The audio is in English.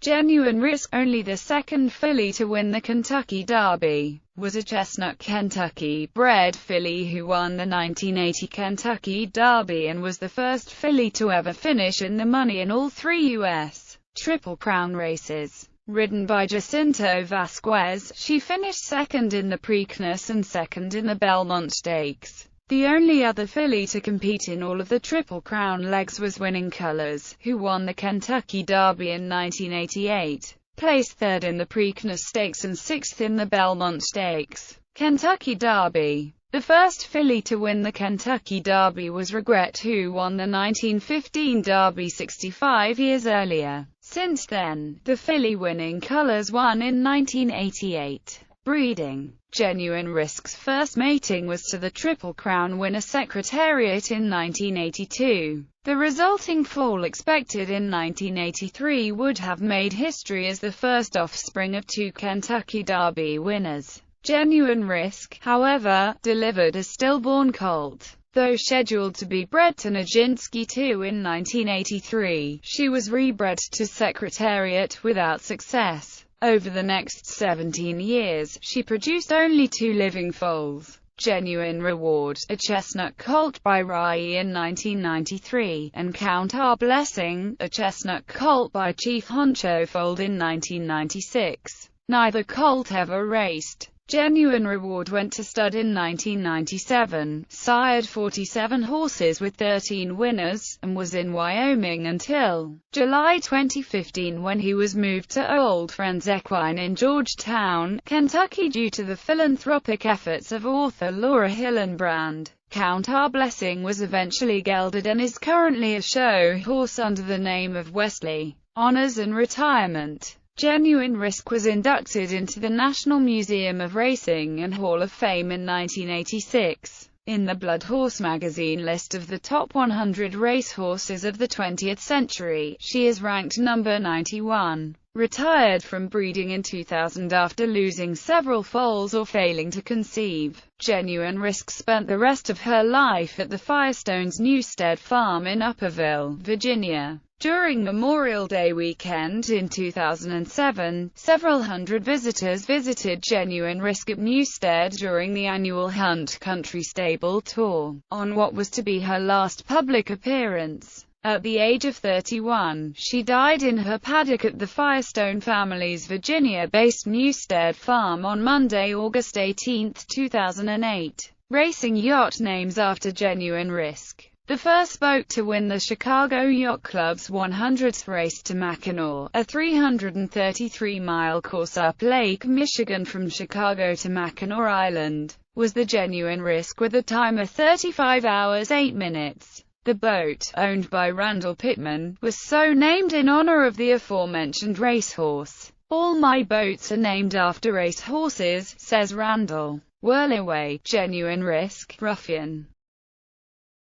Genuine Risk, only the second filly to win the Kentucky Derby, was a Chestnut, Kentucky-bred filly who won the 1980 Kentucky Derby and was the first filly to ever finish in the money in all three U.S. Triple Crown races. Ridden by Jacinto Vasquez, she finished second in the Preakness and second in the Belmont Stakes. The only other filly to compete in all of the Triple Crown legs was Winning Colors, who won the Kentucky Derby in 1988, placed third in the Preakness Stakes and sixth in the Belmont Stakes. Kentucky Derby. The first filly to win the Kentucky Derby was Regret, who won the 1915 Derby 65 years earlier. Since then, the filly Winning Colors won in 1988. Breeding. Genuine Risk's first mating was to the Triple Crown winner Secretariat in 1982. The resulting foal, expected in 1983, would have made history as the first offspring of two Kentucky Derby winners. Genuine Risk, however, delivered a stillborn colt. Though scheduled to be bred to Nijinsky II in 1983, she was rebred to Secretariat without success. Over the next 17 years, she produced only two living foals. Genuine Reward, a chestnut colt by Rye in 1993, and Count Our Blessing, a chestnut colt by Chief Honcho foaled in 1996. Neither colt ever raced. Genuine Reward went to stud in 1997, sired 47 horses with 13 winners, and was in Wyoming until July 2015 when he was moved to Old Friends Equine in Georgetown, Kentucky due to the philanthropic efforts of author Laura Hillenbrand. Count Our Blessing was eventually gelded and is currently a show horse under the name of Wesley. Honors and retirement. Genuine Risk was inducted into the National Museum of Racing and Hall of Fame in 1986. In the Blood Horse magazine list of the top 100 racehorses of the 20th century, she is ranked number 91. Retired from breeding in 2000 after losing several foals or failing to conceive. Genuine Risk spent the rest of her life at the Firestones Newstead Farm in Upperville, Virginia. During Memorial Day weekend in 2007, several hundred visitors visited Genuine Risk at Newstead during the annual Hunt Country Stable Tour, on what was to be her last public appearance. At the age of 31, she died in her paddock at the Firestone family's Virginia-based Newstead Farm on Monday, August 18, 2008. Racing yacht names after Genuine Risk. The first boat to win the Chicago Yacht Club's 100th race to Mackinac, a 333-mile course up Lake Michigan from Chicago to Mackinac Island, was the Genuine Risk with a time of 35 hours 8 minutes. The boat, owned by Randall Pittman, was so named in honor of the aforementioned racehorse. "All my boats are named after racehorses," says Randall. Whirlaway, Genuine Risk, Ruffian.